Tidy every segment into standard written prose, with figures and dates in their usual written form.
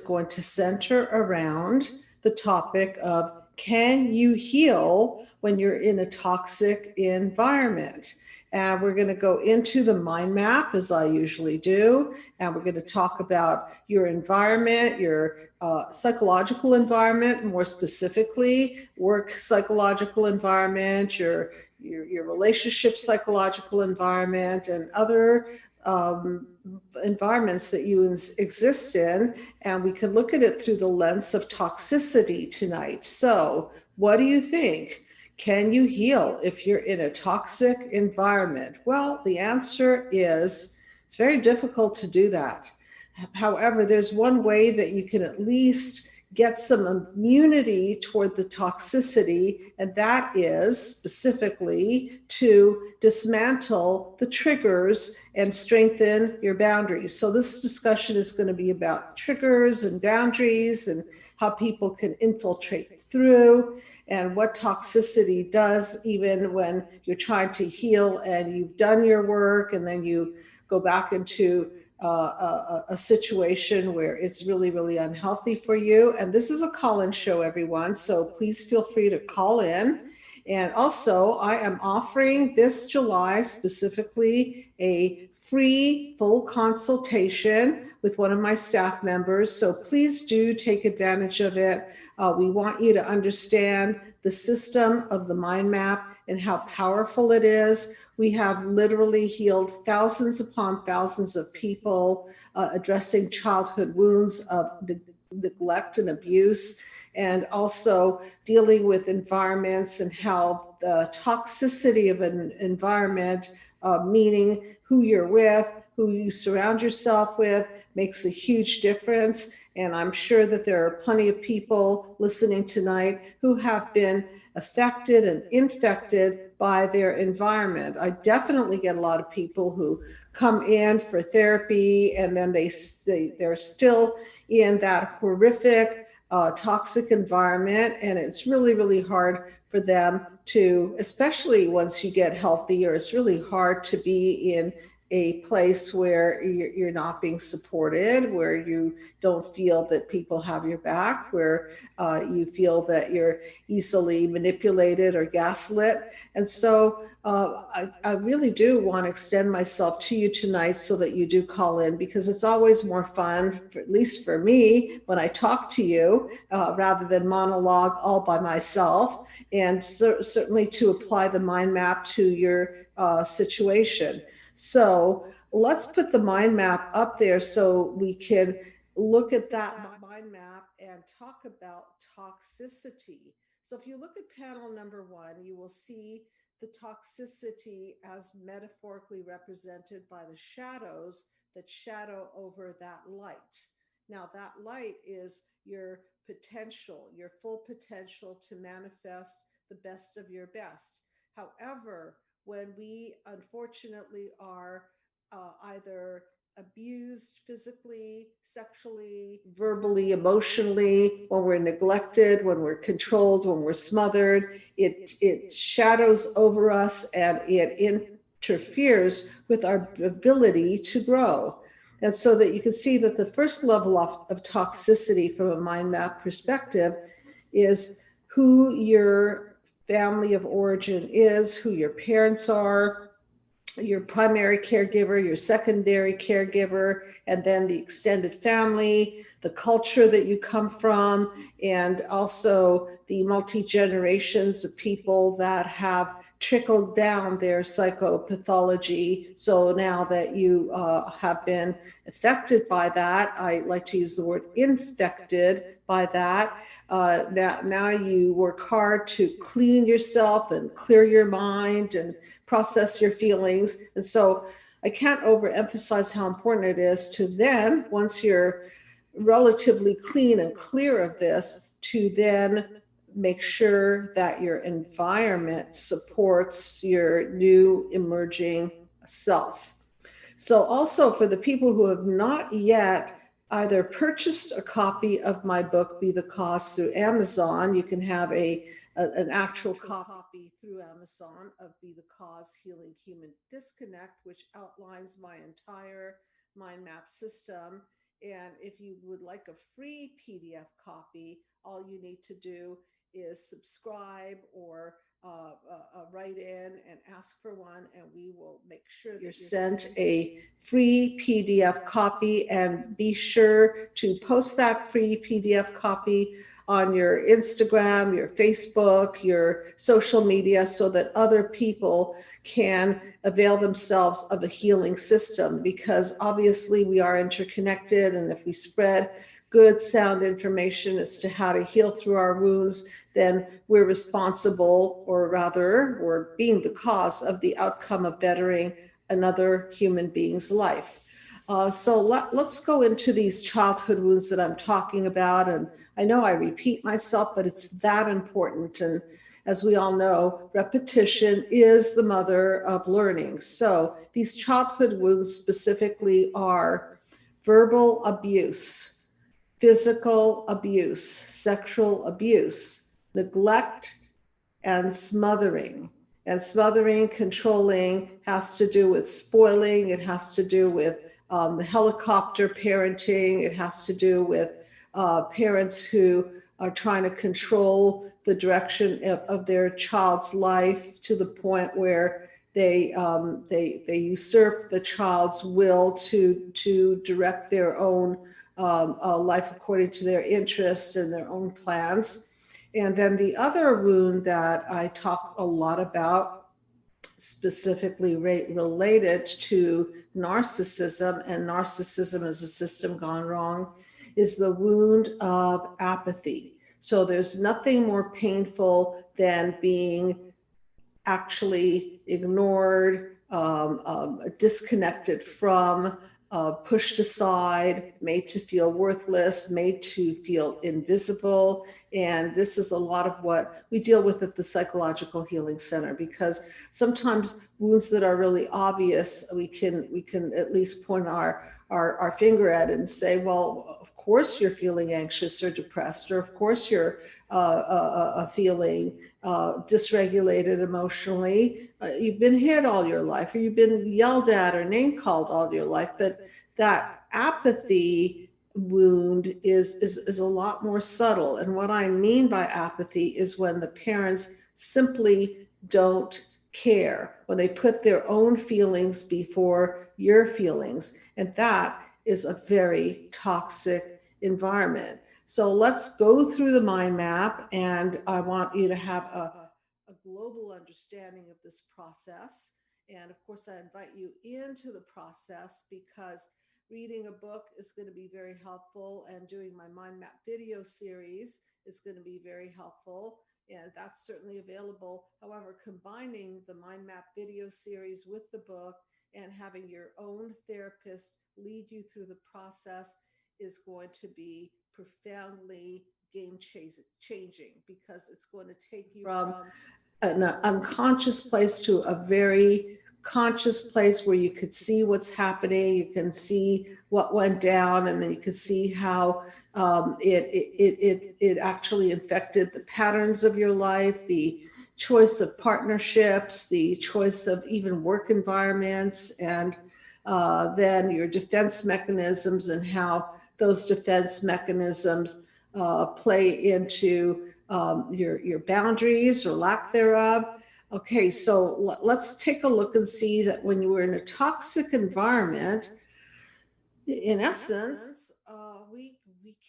going to center around the topic of, can you heal when you're in a toxic environment? And we're going to go into the mind map as I usually do. And we're going to talk about your environment, your psychological environment, more specifically, work psychological environment, your relationship psychological environment, and other environments that you exist in. And we can look at it through the lens of toxicity tonight. So, what do you think? Can you heal if you're in a toxic environment? Well, the answer is it's very difficult to do that. However, there's one way that you can at least get some immunity toward the toxicity, and that is specifically to dismantle the triggers and strengthen your boundaries. So this discussion is going to be about triggers and boundaries and how people can infiltrate through, and what toxicity does even when you're trying to heal and you've done your work and then you go back into a situation where it's really, really unhealthy for you. And this is a call-in show, everyone, so please feel free to call in. And also, I am offering this July specifically a free full consultation with one of my staff members. So please do take advantage of it. We want you to understand the system of the mind map and how powerful it is. We have literally healed thousands upon thousands of people, addressing childhood wounds of neglect and abuse, and also dealing with environments and how the toxicity of an environment, meaning who you're with, who you surround yourself with, makes a huge difference. And I'm sure that there are plenty of people listening tonight who have been affected and infected by their environment. I definitely get a lot of people who come in for therapy and then they're still in that horrific, toxic environment. And it's really, really hard for them to, especially once you get healthier, it's really hard to be in a place where you're not being supported, where you don't feel that people have your back, where you feel that you're easily manipulated or gaslit. And so I really do want to extend myself to you tonight so that you do call in, because it's always more fun, at least for me, when I talk to you rather than monologue all by myself, and certainly to apply the mind map to your situation. So let's put the mind map up there so we can look at that mind map and talk about toxicity. So if you look at panel number 1, you will see the toxicity as metaphorically represented by the shadows that shadow over that light. Now, that light is your potential, your full potential to manifest the best of your best. However, when we unfortunately are either abused physically, sexually, verbally, emotionally, when we're neglected, when we're controlled, when we're smothered, it shadows over us and it interferes with our ability to grow. And so that you can see that the first level of toxicity from a mind map perspective is who your family of origin is, who your parents are, your primary caregiver, your secondary caregiver, and then the extended family, the culture that you come from, and also the multi-generations of people that have trickled down their psychopathology. So now that you have been affected by that, I like to use the word infected by that. Now you work hard to clean yourself and clear your mind and process your feelings. And so I can't overemphasize how important it is to then, once you're relatively clean and clear of this, to then make sure that your environment supports your new emerging self. So also for the people who have not yet either purchased a copy of my book, Be the Cause, through Amazon, you can have an actual copy through Amazon of Be the Cause, Healing Human Disconnect, which outlines my entire mind map system And if you would like a free PDF copy, all you need to do is subscribe or write in and ask for one, and we will make sure that you're sent a free PDF copy. And be sure to post that free PDF copy on your Instagram, your Facebook, your social media, so that other people can avail themselves of the healing system, because obviously we are interconnected. And if we spread good, sound information as to how to heal through our wounds, then we're responsible, or rather, we're being the cause of the outcome of bettering another human being's life. Let's go into these childhood wounds that I'm talking about. And I know I repeat myself, but it's that important. And as we all know, repetition is the mother of learning. So these childhood wounds specifically are verbal abuse, physical abuse, sexual abuse, neglect, and smothering. And smothering, controlling, has to do with spoiling. It has to do with helicopter parenting. It has to do with parents who are trying to control the direction of their child's life to the point where they usurp the child's will to direct their own life according to their interests and their own plans. And then the other wound that I talk a lot about, specifically related to narcissism, and narcissism as a system gone wrong, is the wound of apathy. So there's nothing more painful than being actually ignored, disconnected from, pushed aside, made to feel worthless, made to feel invisible. And this is a lot of what we deal with at the Psychological Healing Center, because sometimes wounds that are really obvious, we can at least point our finger at it and say, well, of course you're feeling anxious or depressed, or of course you're feeling dysregulated emotionally. You've been hit all your life, or you've been yelled at or name called all your life. But that apathy wound is a lot more subtle. And what I mean by apathy is when the parents simply don't care, when they put their own feelings before your feelings. And that is a very toxic environment. So let's go through the mind map, and I want you to have a global understanding of this process. And of course, I invite you into the process, because reading a book is going to be very helpful, and doing my mind map video series is going to be very helpful. And that's certainly available. However, combining the mind map video series with the book and having your own therapist lead you through the process is going to be profoundly game changing, because it's going to take you from an unconscious place to a very conscious place where you could see what's happening, you can see what went down, and then you can see how it actually affected the patterns of your life, the choice of partnerships, the choice of even work environments, and then your defense mechanisms, and how those defense mechanisms play into your boundaries or lack thereof. Okay, so let's take a look and see that when you were in a toxic environment, in essence, we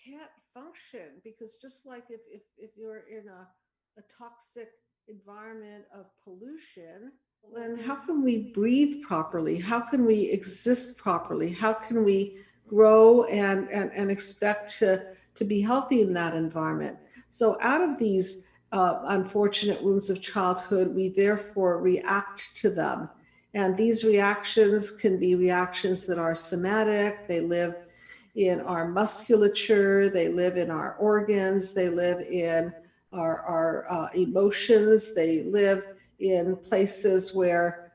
can't function, because just like if you're in a toxic environment of pollution, then how can we breathe properly? How can we exist properly? How can we grow and expect to be healthy in that environment? So out of these unfortunate wounds of childhood, we therefore react to them. And these reactions can be reactions that are somatic. They live in our musculature, they live in our organs, they live in our emotions, they live in places where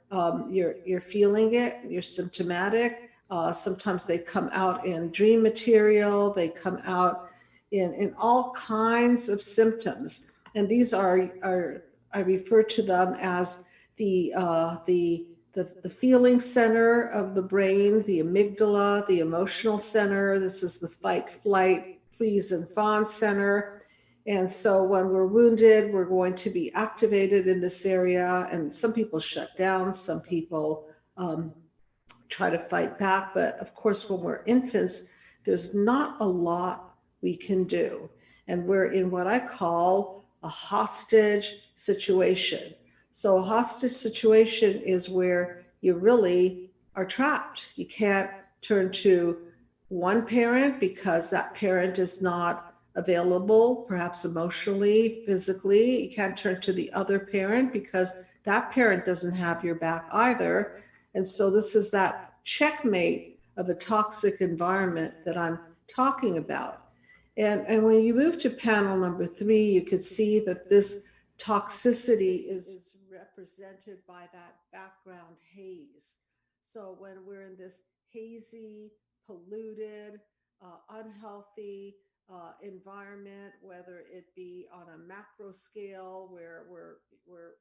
you're feeling it, you're symptomatic. Sometimes they come out in dream material, they come out in all kinds of symptoms. And these are I refer to them as the the feeling center of the brain, the amygdala, the emotional center. This is the fight, flight, freeze, and fawn center. And so when we're wounded, we're going to be activated in this area. And some people shut down, some people try to fight back. But of course, when we're infants, there's not a lot we can do. And we're in what I call a hostage situation. So a hostage situation is where you really are trapped. You can't turn to one parent because that parent is not available, perhaps emotionally, physically. You can't turn to the other parent because that parent doesn't have your back either. And so this is that checkmate of a toxic environment that I'm talking about. And when you move to panel number 3, you could see that this toxicity is represented by that background haze. So when we're in this hazy, polluted, unhealthy environment, whether it be on a macro scale where we're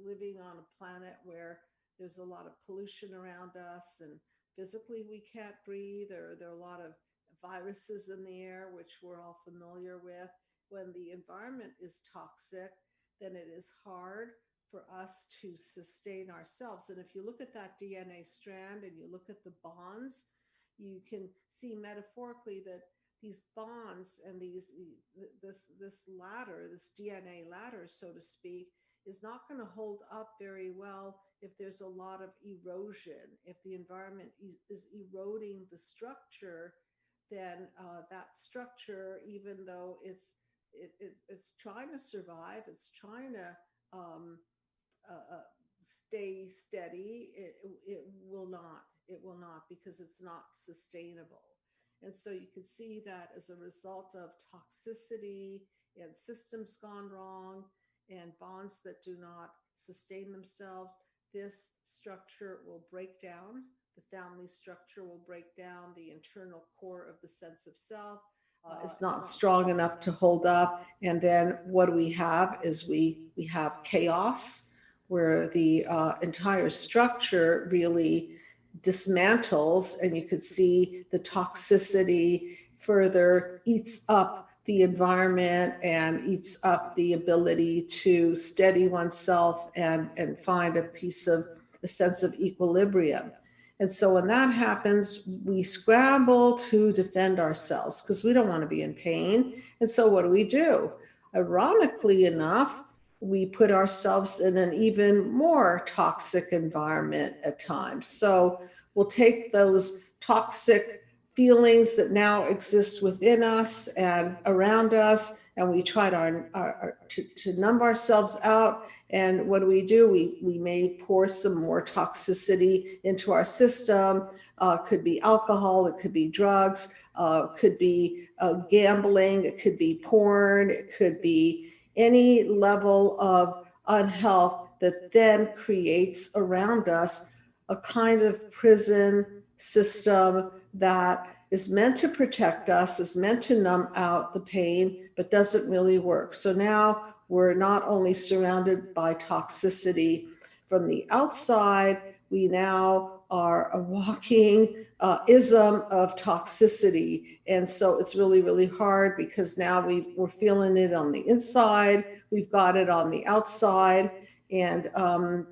living on a planet where there's a lot of pollution around us and physically we can't breathe, or there are a lot of viruses in the air, which we're all familiar with. When the environment is toxic, then it is hard for us to sustain ourselves. And if you look at that DNA strand and you look at the bonds, you can see metaphorically that these bonds and this ladder, this DNA ladder, so to speak, is not going to hold up very well if there's a lot of erosion. If the environment is eroding the structure, then that structure, even though it's trying to survive, it's trying to stay steady, it will not. It will not, because it's not sustainable. And so you can see that as a result of toxicity and systems gone wrong and bonds that do not sustain themselves, this structure will break down. The family structure will break down. The internal core of the sense of self is not strong enough to hold up. And then what we have is we have chaos, where the entire structure really dismantles, and you could see the toxicity further eats up the environment and eats up the ability to steady oneself and find a sense of equilibrium. And so when that happens, we scramble to defend ourselves because we don't want to be in pain. And so what do? Ironically enough, we put ourselves in an even more toxic environment at times. So we'll take those toxic feelings that now exist within us and around us, and we try to numb ourselves out. And what do? We may pour some more toxicity into our system. Could be alcohol, it could be drugs, could be gambling, it could be porn, it could be any level of unhealth that then creates around us a kind of prison system that is meant to protect us, is meant to numb out the pain, but doesn't really work. So now we're not only surrounded by toxicity from the outside, we now are a walking ism of toxicity. And so it's really, really hard because now we're feeling it on the inside, we've got it on the outside, and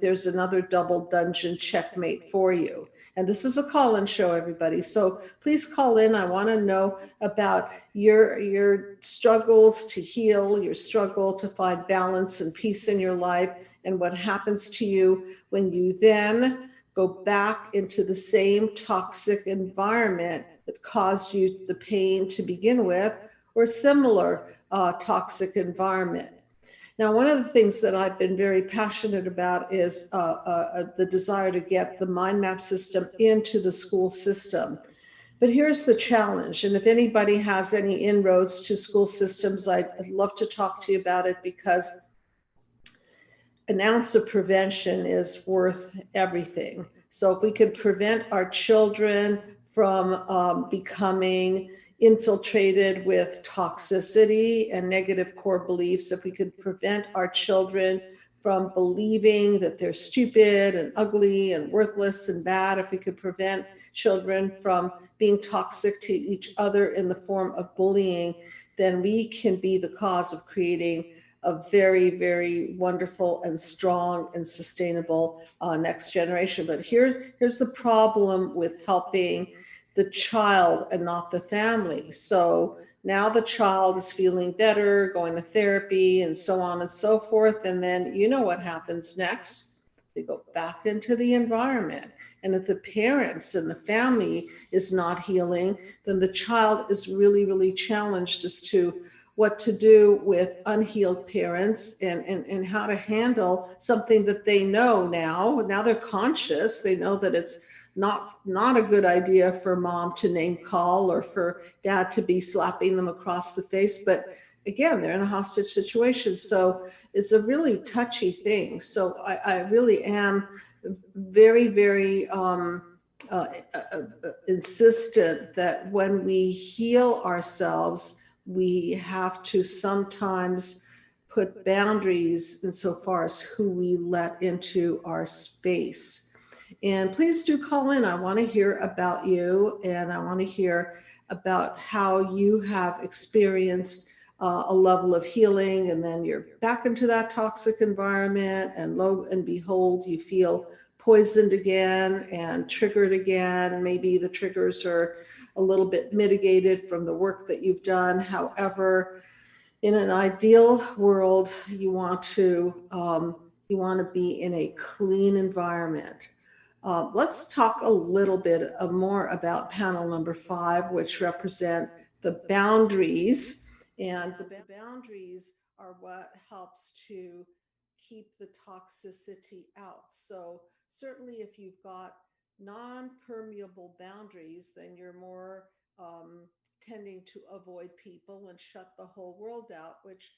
there's another double dungeon checkmate for you. And this is a call-in show, everybody. So please call in. I want to know about your struggles to heal, your struggle to find balance and peace in your life, and what happens to you when you then go back into the same toxic environment that caused you the pain to begin with, or similar toxic environment. Now, one of the things that I've been very passionate about is the desire to get the mind map system into the school system. But here's the challenge. And if anybody has any inroads to school systems, I'd love to talk to you about it, because an ounce of prevention is worth everything. So if we could prevent our children from becoming infiltrated with toxicity and negative core beliefs, if we could prevent our children from believing that they're stupid and ugly and worthless and bad, if we could prevent children from being toxic to each other in the form of bullying, then we can be the cause of creating a very, very wonderful and strong and sustainable next generation. But here's the problem with helping the child and not the family. So now the child is feeling better, going to therapy and so on and so forth. And then you know what happens next? They go back into the environment. And if the parents and the family is not healing, then the child is really, really challenged as to what to do with unhealed parents and how to handle something that they know now. Now they're conscious. They know that it's not a good idea for mom to name call or for dad to be slapping them across the face. But again, they're in a hostage situation. So it's a really touchy thing. So I really am very, very insistent that when we heal ourselves, we have to sometimes put boundaries insofar as who we let into our space. And please do call in. I want to hear about you, and I want to hear about how you have experienced a level of healing, and then you're back into that toxic environment, and lo and behold, you feel poisoned again and triggered again. Maybe the triggers are a little bit mitigated from the work that you've done. However, in an ideal world, you want to be in a clean environment. Let's talk a little bit more about panel number 5, which represent the boundaries. And the boundaries are what helps to keep the toxicity out. So certainly if you've got non-permeable boundaries, then you're more tending to avoid people and shut the whole world out, which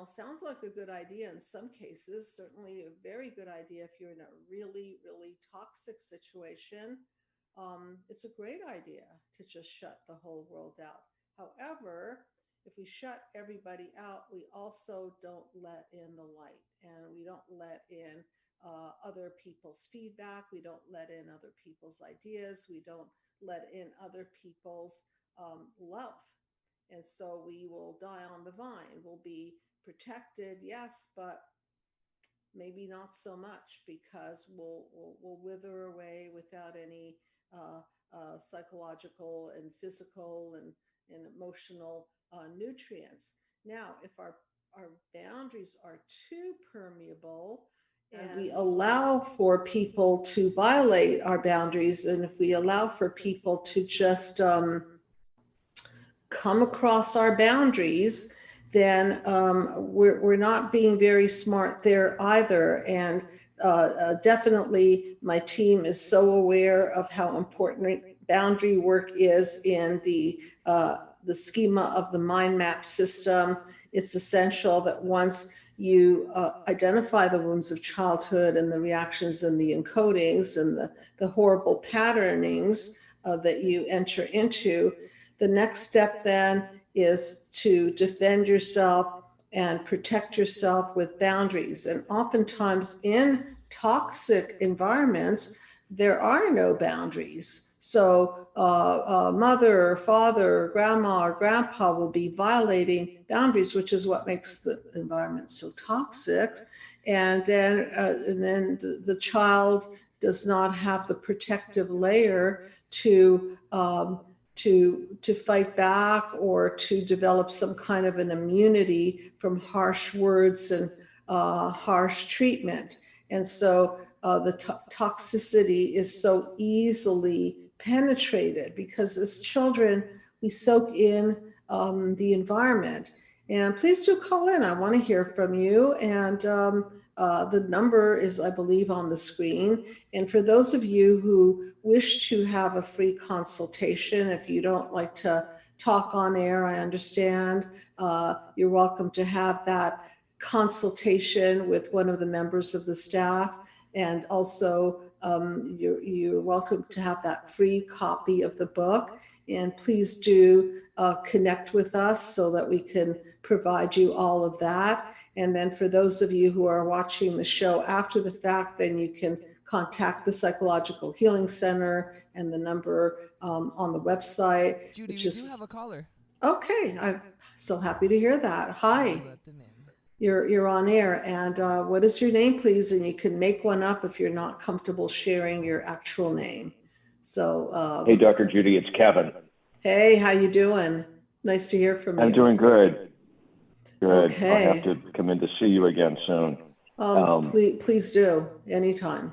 sounds like a good idea in some cases, certainly a very good idea if you're in a really, really toxic situation. It's a great idea to just shut the whole world out. However, if we shut everybody out, we also don't let in the light, and we don't let in other people's feedback. We don't let in other people's ideas. We don't let in other people's love. And so we will die on the vine. We'll be protected, yes, but maybe not so much, because we'll wither away without any psychological and physical and emotional nutrients. Now, if our boundaries are too permeable, and we allow for people to violate our boundaries, and if we allow for people to just come across our boundaries, then we're not being very smart there either. And definitely my team is so aware of how important boundary work is in the schema of the mind map system. It's essential that once you identify the wounds of childhood and the reactions and the encodings and the horrible patternings that you enter into, the next step then is to defend yourself and protect yourself with boundaries. And oftentimes in toxic environments, there are no boundaries. So mother or father or grandma or grandpa will be violating boundaries, which is what makes the environment so toxic. And then the child does not have the protective layer to fight back or to develop some kind of an immunity from harsh words and harsh treatment. And so the toxicity is so easily penetrated because as children, we soak in the environment. And please do call in. I want to hear from you. And the number is, I believe, on the screen. And for those of you who wish to have a free consultation, if you don't like to talk on air, I understand. You're welcome to have that consultation with one of the members of the staff. And also, you're welcome to have that free copy of the book. And please do connect with us so that we can provide you all of that. And then for those of you who are watching the show after the fact, then you can contact the Psychological Healing Center and the number on the website, Judy, which we do is have a caller. okay. I'm so happy to hear that. Hi, Let them in. you're on air. And what is your name, please? And you can make one up if you're not comfortable sharing your actual name. So, Hey, Dr. Judy, it's Kevin. hey, how you doing? Nice to hear from you. I'm doing good. Good. Okay. I'll have to come in to see you again soon. Please do. Anytime.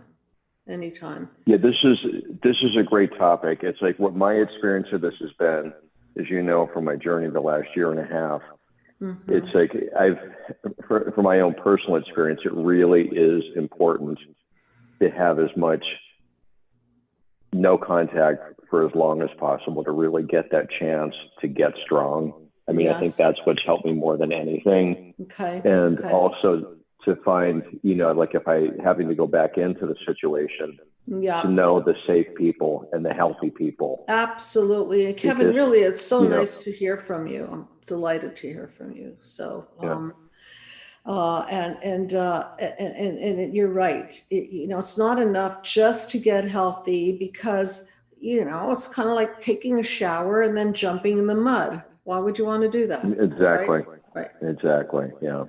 Yeah, this is a great topic. It's like what my experience of this has been, as you know, from my journey the last year and a half. Mm-hmm. It's like for my own personal experience, it really is important to have as much no contact for as long as possible to really get that chance to get strong. I mean, yes. I think that's what's helped me more than anything. Okay. And also to find, like if I having to go back into the situation, to know the safe people and the healthy people. Absolutely. And Kevin, because, really, it's so nice to hear from you. I'm delighted to hear from you. So, and you're right. It's not enough just to get healthy because, it's kind of like taking a shower and then jumping in the mud. Why would you want to do that? Exactly. Right. Exactly. Yeah.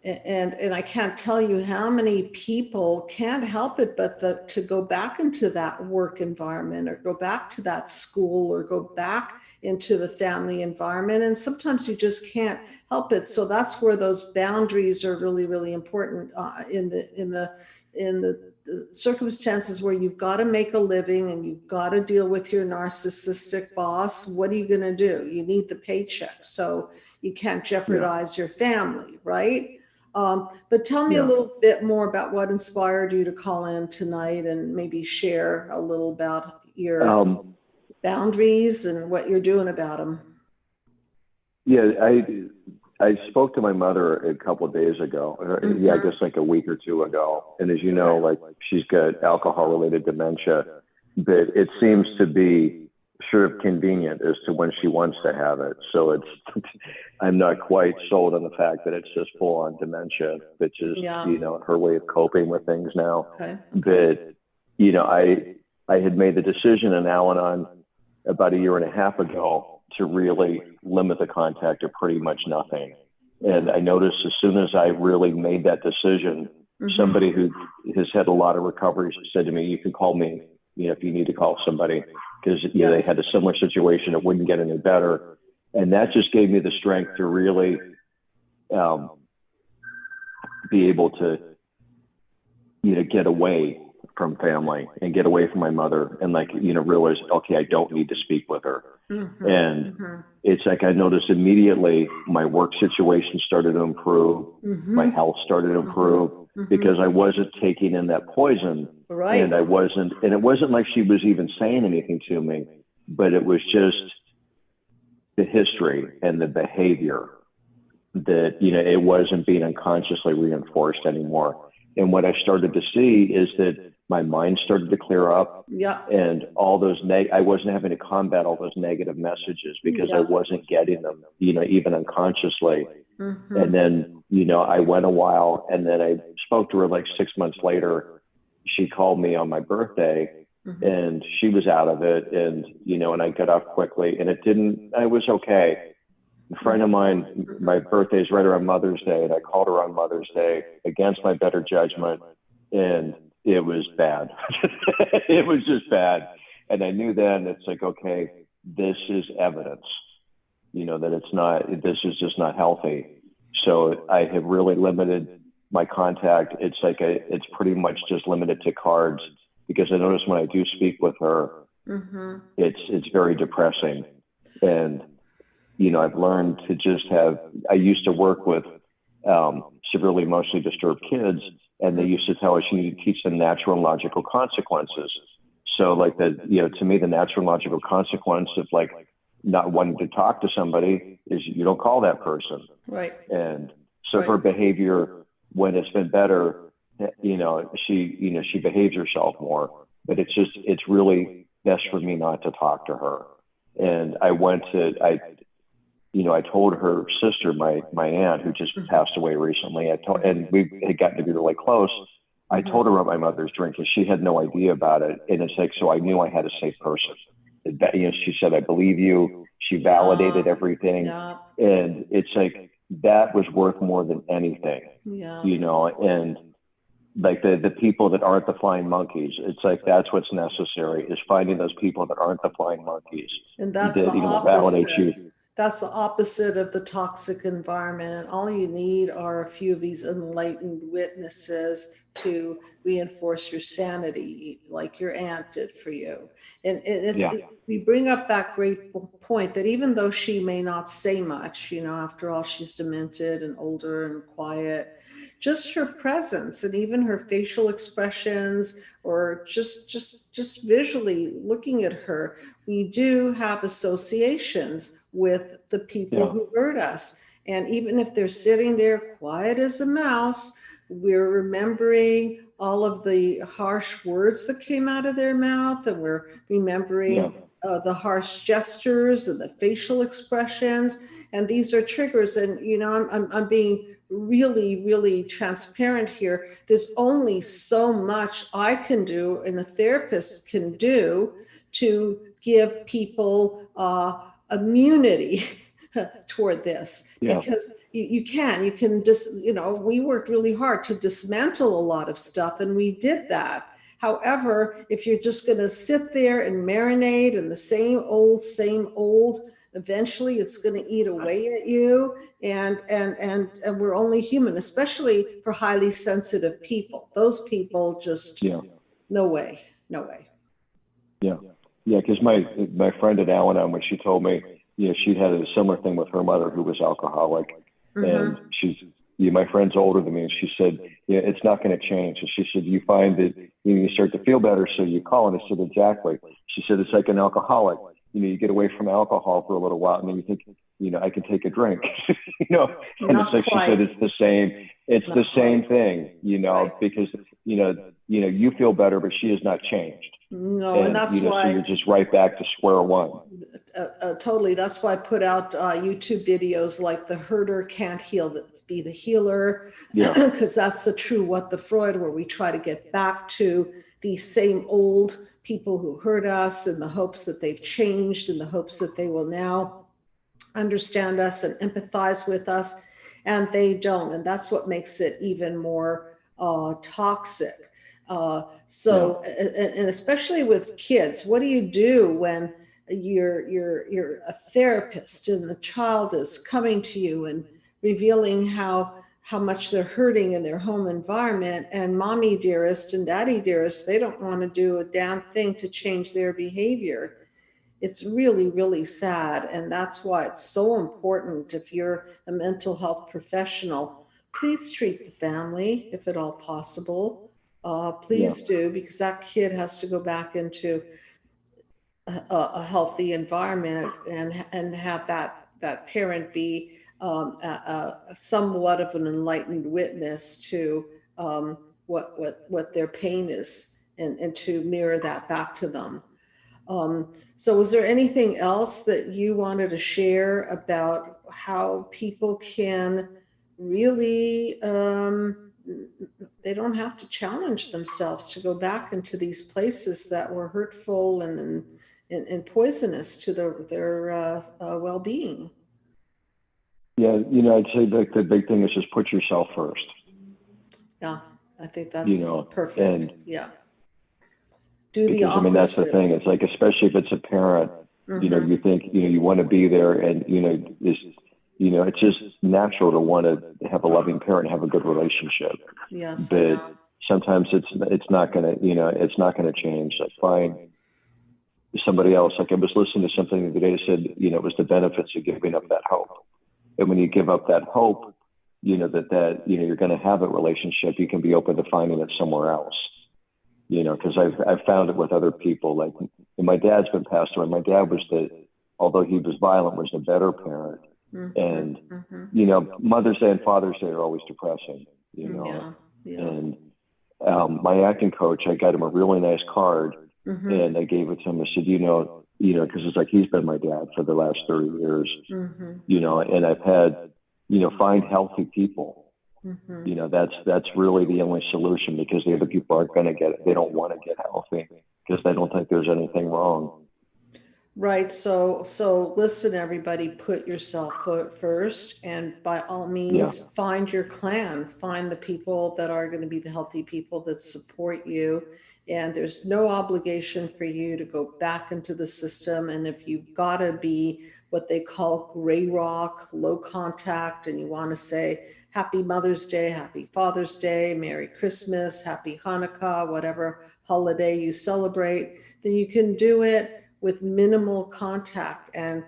And I can't tell you how many people can't help it but to go back into that work environment or go back to that school or go back into the family environment. And sometimes you just can't help it. So that's where those boundaries are really, really important in the circumstances where you've got to make a living and you've got to deal with your narcissistic boss. What are you going to do? You need the paycheck. So you can't jeopardize your family, right? But tell me a little bit more about what inspired you to call in tonight and maybe share a little about your boundaries and what you're doing about them. Yeah, I spoke to my mother a couple of days ago. Mm-hmm. I guess like a week or two ago. And as you know, like she's got alcohol-related dementia, but it seems to be sort of convenient as to when she wants to have it. So I'm not quite sold on the fact that it's just full on dementia, which is, her way of coping with things now. Okay. But, I had made the decision in Al-Anon about a year and a half ago to really limit the contact to pretty much nothing. And I noticed as soon as I really made that decision, somebody who has had a lot of recovery said to me, you can call me, if you need to call somebody, because they had a similar situation. It wouldn't get any better. And that just gave me the strength to really be able to, get away from family and get away from my mother and realize, okay, I don't need to speak with her. Mm-hmm. And it's like I noticed immediately my work situation started to improve. Mm-hmm. My health started to improve because I wasn't taking in that poison. Right. And it wasn't like she was even saying anything to me, but it was just the history and the behavior that, it wasn't being unconsciously reinforced anymore. And what I started to see is that my mind started to clear up and all those I wasn't having to combat all those negative messages because I wasn't getting them, even unconsciously. Mm-hmm. And then, I went a while and then I spoke to her like 6 months later. She called me on my birthday and she was out of it. And, and I got off quickly and I was okay. A friend of mine, my birthday is right around Mother's Day. And I called her on Mother's Day against my better judgment. And it was bad. It was just bad. And I knew then it's like, okay, this is evidence, that this is just not healthy. So I have really limited my contact. It's like it's pretty much just limited to cards because I notice when I do speak with her, it's very depressing. And, I've learned to just I used to work with severely emotionally disturbed kids, and they used to tell us you need to teach them natural and logical consequences. So to me, the natural and logical consequence of not wanting to talk to somebody is you don't call that person. Right. And so her behavior, when it's been better, she behaves herself more, but it's really best for me not to talk to her. And I I told her sister, my aunt, who just passed away recently, and we had gotten to be really close. I told her about my mother's drink, and she had no idea about it. And it's like, so I knew I had a safe person. She said, I believe you. She validated everything. Yeah. And it's like, that was worth more than anything, Yeah. And like the people that aren't the flying monkeys, it's like, that's what's necessary, is finding those people that aren't the flying monkeys. And that's that, the validate you. opposite. That's the opposite of the toxic environment. And all you need are a few of these enlightened witnesses to reinforce your sanity, like your aunt did for you. And we bring up that great point that even though she may not say much, after all, she's demented and older and quiet, just her presence and even her facial expressions, or just visually looking at her, we do have associations with the people who hurt us. And even if they're sitting there quiet as a mouse, we're remembering all of the harsh words that came out of their mouth, and we're remembering the harsh gestures and the facial expressions. And these are triggers. And, I'm being really, really transparent here. There's only so much I can do and a therapist can do to give people immunity toward this, because you can just, we worked really hard to dismantle a lot of stuff, and we did that. However, if you're just going to sit there and marinate in the same old, eventually it's going to eat away at you. And we're only human, especially for highly sensitive people. Those people just, no way. Yeah, because my friend at Al-Anon, when she told me, she'd had a similar thing with her mother, who was alcoholic, and she's, my friend's older than me, and she said, it's not going to change. And she said, you find that you start to feel better, so you call. And I said, exactly. She said, it's like an alcoholic. You get away from alcohol for a little while, and then you think, I can take a drink, And so she said, it's the same. It's the same thing, because you feel better, but she has not changed. No, and that's why, so you're just right back to square one. Totally. That's why I put out YouTube videos like "The Herder Can't Be the Healer," because that's the true What the Freud, where we try to get back to these same old people who hurt us in the hopes that they've changed, in the hopes that they will now understand us and empathize with us, and they don't. And that's what makes it even more toxic. And especially with kids, what do you do when you're a therapist and the child is coming to you and revealing how much they're hurting in their home environment, and mommy dearest and daddy dearest, they don't want to do a damn thing to change their behavior? It's really, really sad. And that's why it's so important, if you're a mental health professional, please treat the family if at all possible. Please do, because that kid has to go back into a healthy environment and have that parent be somewhat of an enlightened witness to what their pain is, and to mirror that back to them. So was there anything else that you wanted to share about how people can really, they don't have to challenge themselves to go back into these places that were hurtful and poisonous to their well-being? Yeah, I'd say the big thing is just put yourself first. Yeah, I think that's perfect. And do the opposite. I mean, that's the thing. It's like, especially if it's a parent, you think, you want to be there, and, it's just natural to want to have a loving parent, have a good relationship. Yes. But sometimes it's not going to, it's not going to change. Like, find somebody else. Like, I was listening to something the other day that said, it was the benefits of giving up that hope. And when you give up that hope, that you're going to have a relationship, you can be open to finding it somewhere else. Because I've found it with other people. Like, my dad's been passed away. My dad was although he was violent, was the better parent. And, Mother's Day and Father's Day are always depressing, And my acting coach, I got him a really nice card, and I gave it to him. I said, because it's like he's been my dad for the last 30 years, Mm-hmm. and I've had, find healthy people. Mm-hmm. That's really the only solution, because the other people aren't going to get it. They don't want to get healthy because they don't think there's anything wrong. Right. So listen, everybody, put yourself first, and by all Yeah. means, find your clan, find the people that are going to be the healthy people that support you. And there's no obligation for you to go back into the system. And if you've got to be what they call gray rock, low contact, and you want to say Happy Mother's Day, Happy Father's Day, Merry Christmas, Happy Hanukkah, whatever holiday you celebrate, then you can do it with minimal contact and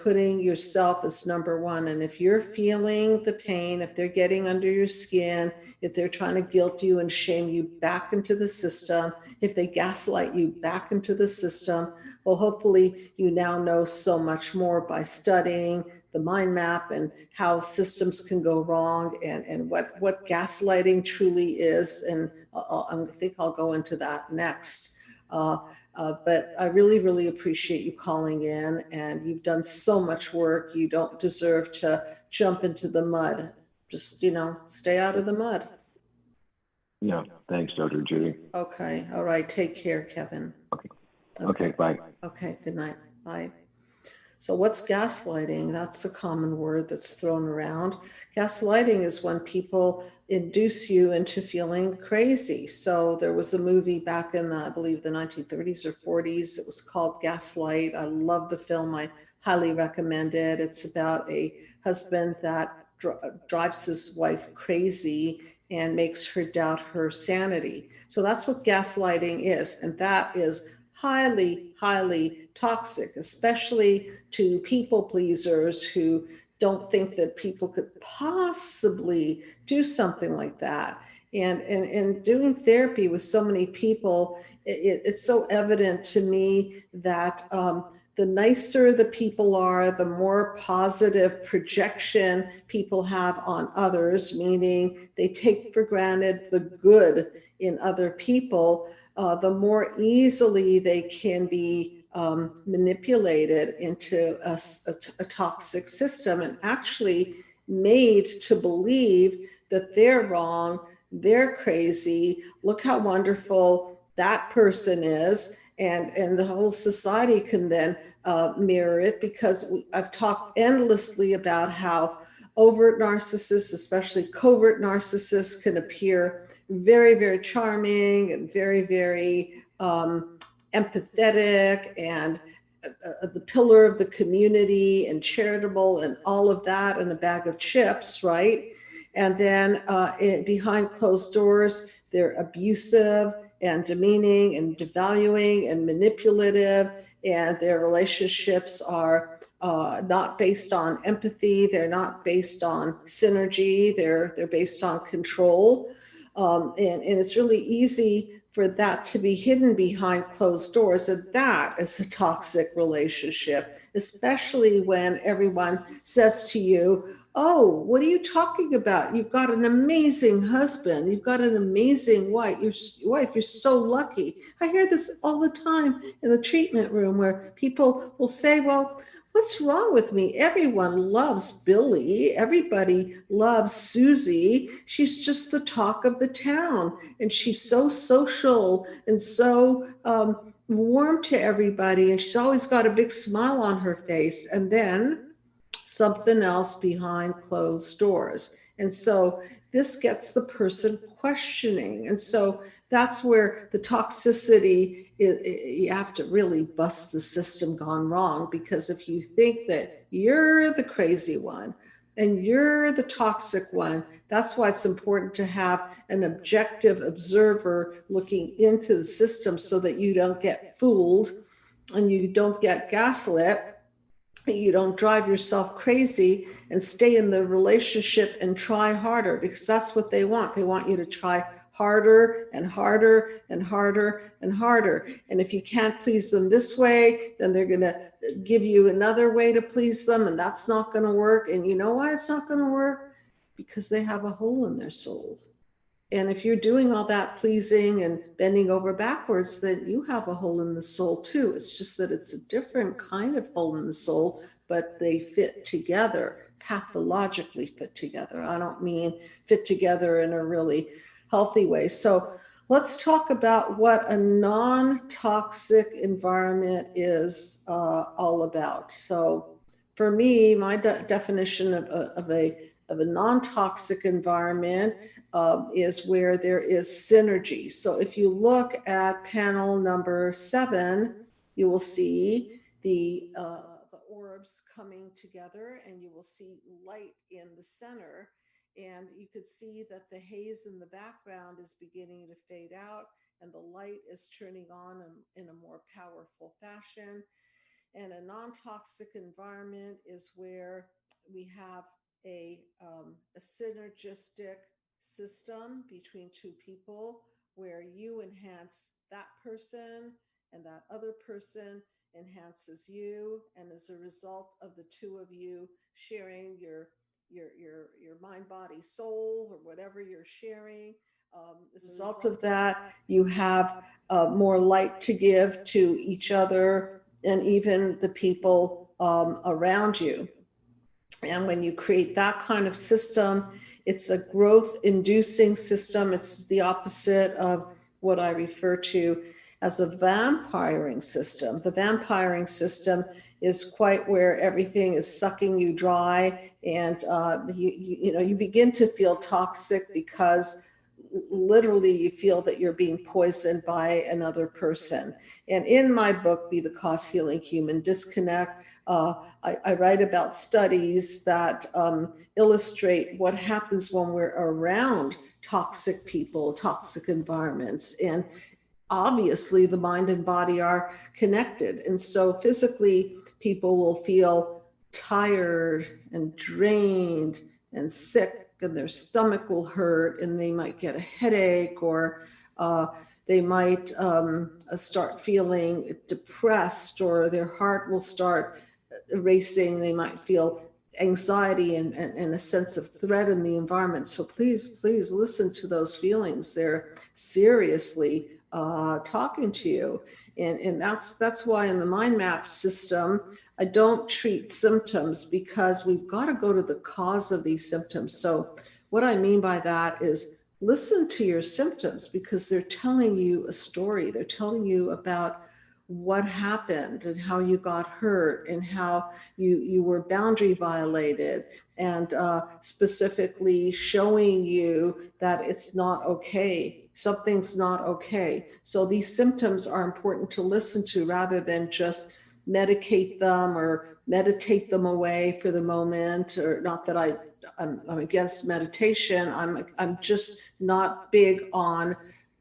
putting yourself as number one. And if you're feeling the pain, if they're getting under your skin, if they're trying to guilt you and shame you back into the system, if they gaslight you back into the system, well, hopefully you now know so much more by studying the mind map and how systems can go wrong, and what gaslighting truly is. And I think I'll go into that next. But I really, really appreciate you calling in, and you've done so much work. You don't deserve to jump into the mud. Just, stay out of the mud. Yeah. Thanks, Dr. Judy. Okay. All right. Take care, Kevin. Okay. Okay. Okay. Bye. Okay. Good night. Bye. So what's gaslighting? That's a common word that's thrown around. Gaslighting is when people induce you into feeling crazy. So there was a movie back in I believe the 1930s or 40s. It was called Gaslight. I love the film. I highly recommend it. It's about a husband that drives his wife crazy and makes her doubt her sanity. So that's what gaslighting is. And that is highly, highly toxic, especially to people pleasers who don't think that people could possibly do something like that. And doing therapy with so many people, it's so evident to me that the nicer the people are, the more positive projection people have on others, meaning they take for granted the good in other people, the more easily they can be manipulated into a toxic system and actually made to believe that they're wrong, they're crazy, look how wonderful that person is. And the whole society can then mirror it, because I've talked endlessly about how overt narcissists, especially covert narcissists, can appear very, very charming and very, very empathetic and the pillar of the community and charitable and all of that, and a bag of chips, right? And then behind closed doors, they're abusive and demeaning and devaluing and manipulative, and their relationships are not based on empathy. They're not based on synergy. They're based on control. And it's really easy for that to be hidden behind closed doors. And that is a toxic relationship, especially when everyone says to you, oh, what are you talking about? You've got an amazing husband. You've got an amazing wife. You're so lucky. I hear this all the time in the treatment room, where people will say, well, what's wrong with me? Everyone loves Billy. Everybody loves Susie. She's just the talk of the town. And she's so social and so warm to everybody. And she's always got a big smile on her face. And then something else behind closed doors. And so this gets the person questioning. And so that's where the toxicity, you have to really bust the system gone wrong, because if you think that you're the crazy one and you're the toxic one, that's why it's important to have an objective observer looking into the system, so that you don't get fooled and you don't get gaslit. You don't drive yourself crazy and stay in the relationship and try harder, because that's what they want. They want you to try harder and harder and harder and harder. And if you can't please them this way, then they're going to give you another way to please them, and that's not going to work. And you know why it's not going to work? Because they have a hole in their soul. And if you're doing all that pleasing and bending over backwards, then you have a hole in the soul too. It's just that it's a different kind of hole in the soul, but they fit together, pathologically fit together. I don't mean fit together in a really healthy way. So let's talk about what a non-toxic environment is all about. So for me, my definition of a non-toxic environment is where there is synergy. So if you look at panel number 7, you will see the orbs coming together, and you will see light in the center. And you could see that the haze in the background is beginning to fade out, and the light is turning on in a more powerful fashion. And a non-toxic environment is where we have a synergistic system between two people, where you enhance that person and that other person enhances you. And as a result of the two of you sharing your mind, body, soul, or whatever you're sharing, as a result of that, you have more light to give to each other and even the people around you. And when you create that kind of system, it's a growth inducing system. It's the opposite of what I refer to as a vampiring system. The vampiring system is quite where everything is sucking you dry, and you begin to feel toxic because literally you feel that you're being poisoned by another person. And in my book, Be the Cause Healing Human Disconnect, I write about studies that illustrate what happens when we're around toxic people, toxic environments. And obviously, the mind and body are connected. And so physically, people will feel tired and drained and sick, and their stomach will hurt, and they might get a headache, or they might start feeling depressed, or their heart will start racing. They might feel anxiety and a sense of threat in the environment. So please listen to those feelings. They're seriously talking to you. And that's why in the mind map system, I don't treat symptoms, because we've got to go to the cause of these symptoms. So what I mean by that is listen to your symptoms, because they're telling you a story. They're telling you about what happened and how you got hurt and how you were boundary violated, and specifically showing you that it's not okay. Something's not okay. So these symptoms are important to listen to, rather than just medicate them or meditate them away for the moment. Or not that I'm against meditation. I'm just not big on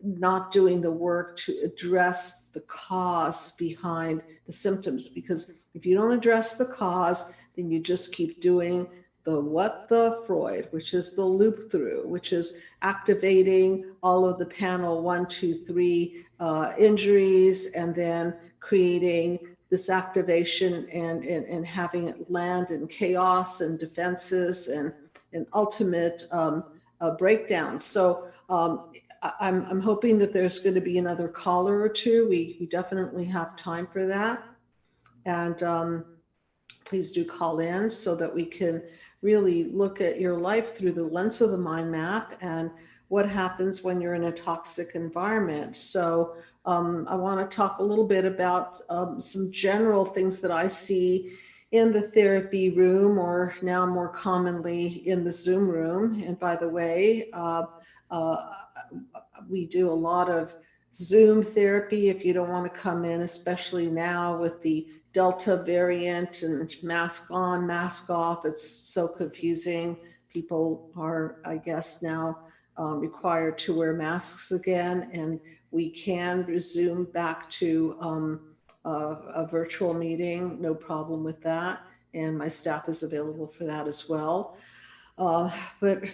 not doing the work to address the cause behind the symptoms. Because if you don't address the cause, then you just keep doing the what the Freud, which is the loop through, which is activating all of the panel 1, 2, 3 injuries, and then creating this activation and having it land in chaos and defenses and ultimate breakdowns. So I'm hoping that there's going to be another caller or two. We definitely have time for that. And please do call in so that we can really look at your life through the lens of the mind map and what happens when you're in a toxic environment. So I want to talk a little bit about some general things that I see in the therapy room, or now more commonly in the Zoom room. And by the way, we do a lot of Zoom therapy if you don't want to come in, especially now with the Delta variant and mask on, mask off. It's so confusing. People are, I guess, now required to wear masks again, and we can resume back to a virtual meeting, no problem with that. And my staff is available for that as well. But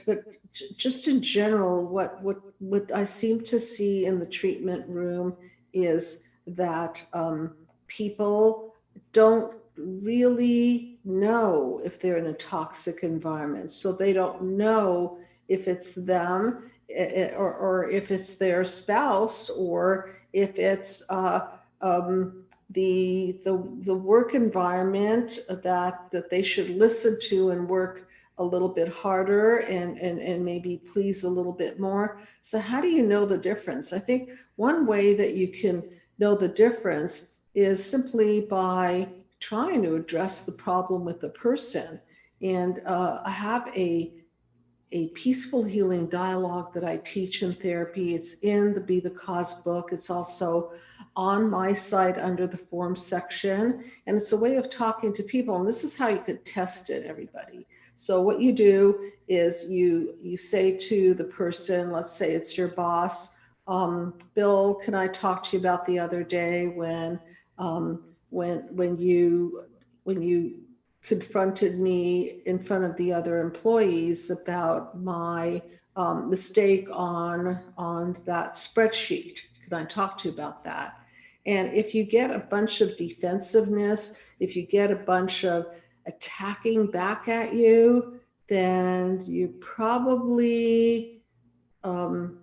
just in general, what I seem to see in the treatment room is that people don't really know if they're in a toxic environment. So they don't know if it's them, or if it's their spouse, or if it's the work environment that they should listen to and work a little bit harder and maybe please a little bit more. So how do you know the difference? I think one way that you can know the difference is simply by trying to address the problem with the person. And I have a peaceful healing dialogue that I teach in therapy. It's in the Be the Cause book. It's also on my site under the form section. And it's a way of talking to people. And this is how you could test it, everybody. So what you do is you say to the person, let's say it's your boss, Bill, can I talk to you about the other day when you confronted me in front of the other employees about my mistake on that spreadsheet. Can I talk to you about that? And if you get a bunch of defensiveness, if you get a bunch of attacking back at you, then you probably um,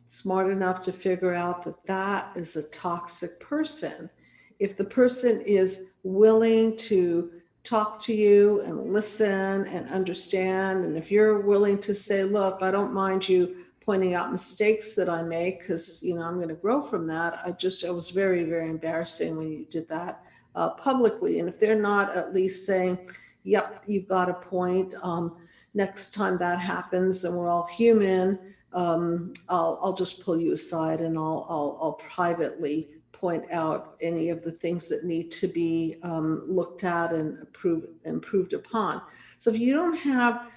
smart enough to figure out that that is a toxic person. If the person is willing to talk to you and listen and understand, and if you're willing to say, look, I don't mind you pointing out mistakes that I make because I'm going to grow from that. It was very, very embarrassing when you did that publicly. And if they're not at least saying, yep, you've got a point, next time that happens and we're all human, I'll just pull you aside and I'll privately point out any of the things that need to be looked at and improved upon. So if you don't have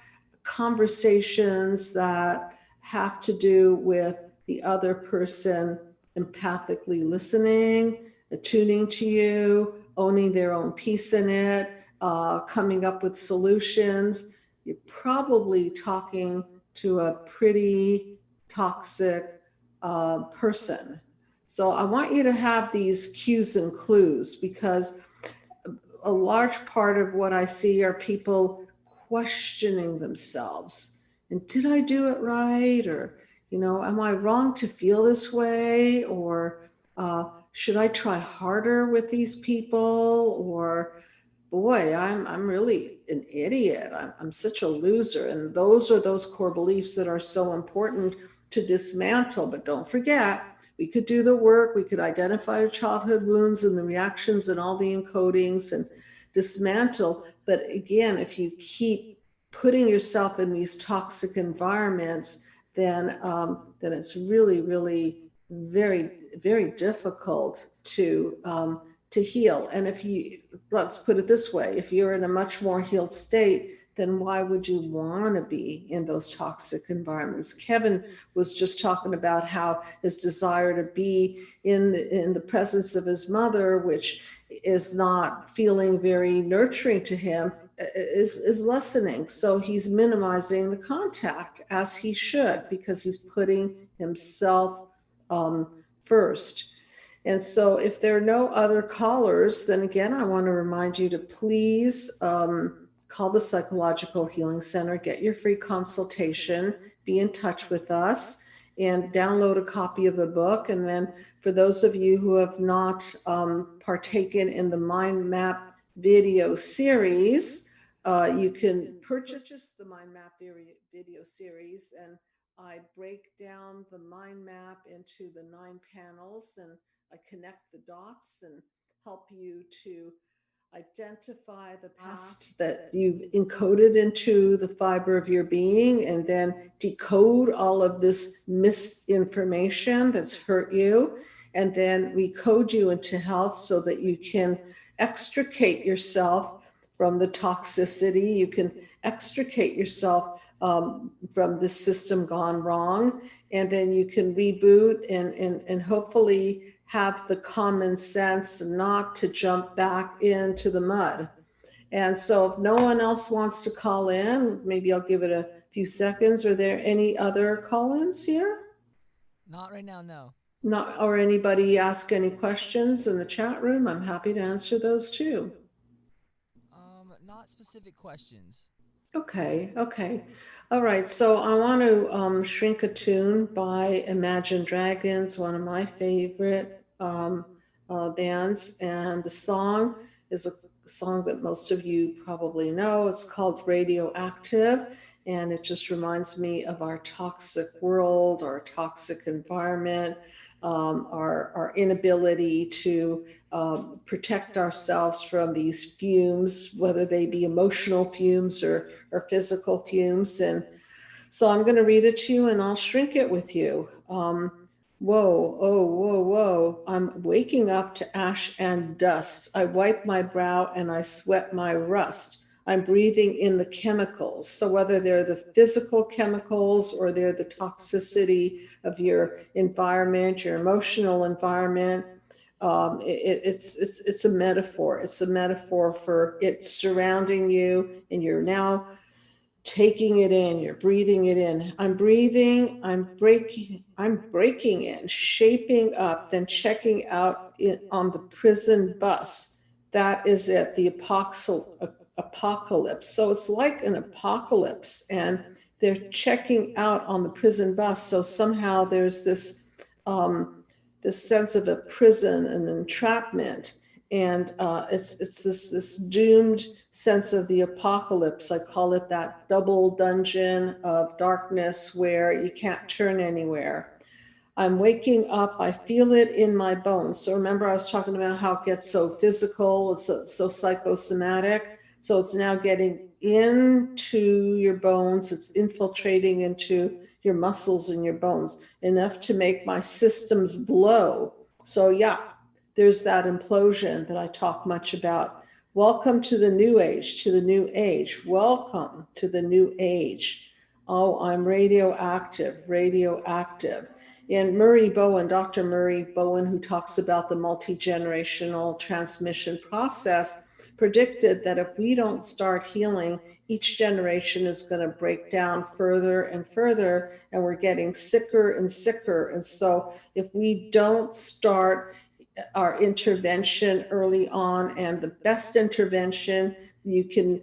conversations that have to do with the other person empathically listening, attuning to you, owning their own piece in it, coming up with solutions, you're probably talking to a pretty toxic person. So I want you to have these cues and clues, because a large part of what I see are people questioning themselves. And did I do it right? Or, am I wrong to feel this way? Or should I try harder with these people? Or, boy, I'm really an idiot. I'm such a loser. And those are those core beliefs that are so important to dismantle. But don't forget, we could do the work. We could identify the childhood wounds and the reactions and all the encodings and dismantle. But again, if you keep putting yourself in these toxic environments, then it's really, really very, very difficult to heal. And if you, let's put it this way, if you're in a much more healed state, then why would you want to be in those toxic environments? Kevin was just talking about how his desire to be in the presence of his mother, which is not feeling very nurturing to him, is lessening. So he's minimizing the contact, as he should, because he's putting himself first. And so if there are no other callers, then again, I want to remind you to please call the Psychological Healing Center, get your free consultation, be in touch with us, and download a copy of the book. And then for those of you who have not partaken in the Mind Map video series, you can purchase the Mind Map video series, and I break down the mind map into the 9 panels, and I connect the dots and help you to identify the past that you've encoded into the fiber of your being, and then decode all of this misinformation that's hurt you, and then recode you into health so that you can extricate yourself from the toxicity. You can extricate yourself from the system gone wrong, and then you can reboot and hopefully have the common sense not to jump back into the mud. And so if no one else wants to call in, maybe I'll give it a few seconds. Are there any other call-ins here? Not right now, no. Not, or anybody ask any questions in the chat room? I'm happy to answer those too. Not specific questions. Okay, okay. All right, so I want to Shrink a Tune by Imagine Dragons, one of my favorite bands. And the song is a song that most of you probably know. It's called Radioactive, and it just reminds me of our toxic world, our toxic environment, our inability to protect ourselves from these fumes, whether they be emotional fumes or physical fumes. And so I'm going to read it to you and I'll shrink it with you. Whoa, oh, whoa, whoa. I'm waking up to ash and dust. I wipe my brow and I sweat my rust. I'm breathing in the chemicals. So whether they're the physical chemicals or they're the toxicity of your environment, your emotional environment, it's a metaphor. It's a metaphor for it surrounding you, and you're now taking it in, you're breathing it in. I'm breathing, I'm breaking in, shaping up, then checking out on the prison bus. That is it, the apocalypse. So it's like an apocalypse, and they're checking out on the prison bus. So somehow there's this sense of a prison and entrapment, and it's this doomed sense of the apocalypse. I call it that double dungeon of darkness where you can't turn anywhere. I'm waking up, I feel it in my bones. So remember, I was talking about how it gets so physical, it's so psychosomatic. So it's now getting into your bones, it's infiltrating into your muscles and your bones, enough to make my systems blow. So, yeah, there's that implosion that I talk much about. Welcome to the new age, to the new age. Welcome to the new age. Oh, I'm radioactive, radioactive. And Murray Bowen, Dr. Murray Bowen, who talks about the multi-generational transmission process, predicted that if we don't start healing, each generation is going to break down further and further, and we're getting sicker and sicker. And so if we don't start our intervention early on, and the best intervention you can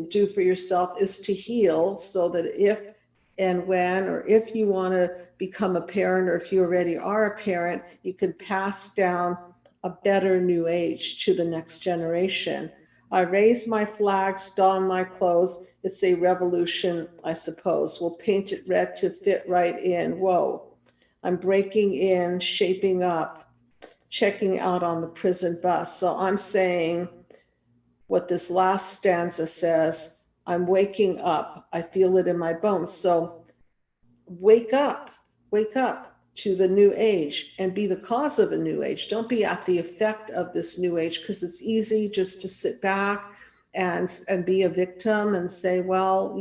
do for yourself is to heal, so that if and when, or if you want to become a parent, or if you already are a parent, you can pass down a better new age to the next generation. I raise my flags, don my clothes. It's a revolution, I suppose. We'll paint it red to fit right in. Whoa. I'm breaking in, shaping up, checking out on the prison bus. So I'm saying what this last stanza says: I'm waking up, I feel it in my bones. So wake up to the new age and be the cause of a new age. Don't be at the effect of this new age, because it's easy just to sit back and be a victim and say, well,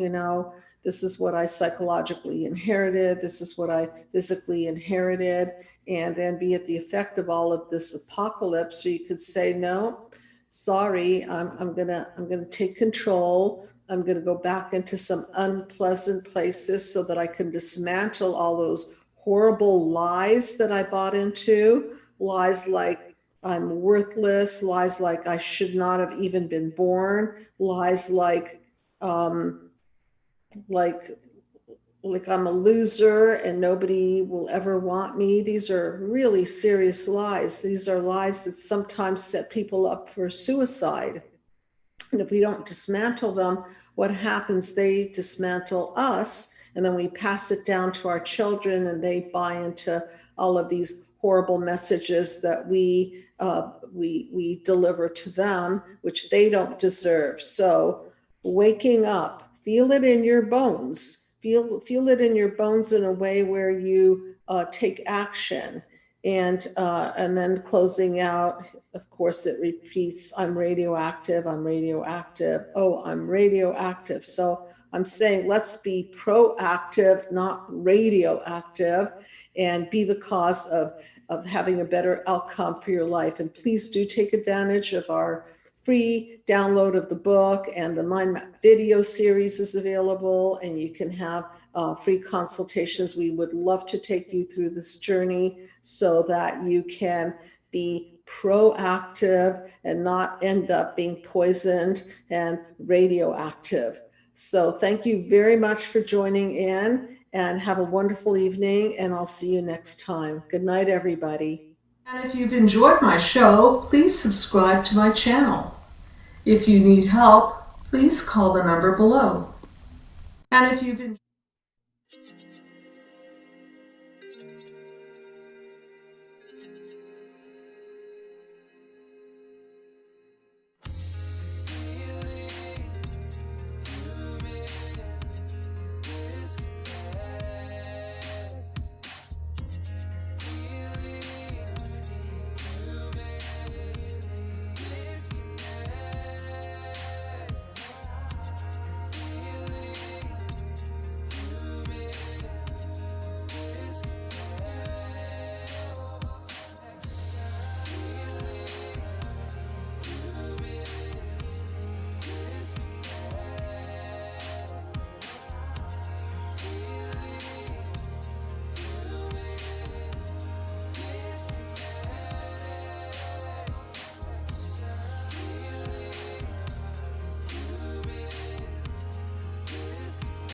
this is what I psychologically inherited, this is what I physically inherited, and then be at the effect of all of this apocalypse. So you could say, no, sorry, I'm gonna take control. I'm going to go back into some unpleasant places so that I can dismantle all those horrible lies that I bought into. Lies like I'm worthless, lies like I should not have even been born, lies um, like like I'm a loser and nobody will ever want me. These are really serious lies. These are lies that sometimes set people up for suicide. And if we don't dismantle them, what happens? They dismantle us, and then we pass it down to our children, and they buy into all of these horrible messages that we deliver to them, which they don't deserve. So, waking up, feel it in your bones. Feel it in your bones in a way where you take action, and then closing out, of course, it repeats, I'm radioactive, I'm radioactive, oh, I'm radioactive. So I'm saying let's be proactive, not radioactive, and be the cause of having a better outcome for your life. And please do take advantage of our free download of the book, and the Mind Map video series is available, and you can have free consultations. We would love to take you through this journey so that you can be proactive and not end up being poisoned and radioactive. So thank you very much for joining in, and have a wonderful evening, and I'll see you next time. Good night, everybody. And if you've enjoyed my show, please subscribe to my channel. If you need help, please call the number below. And if you've enjoyed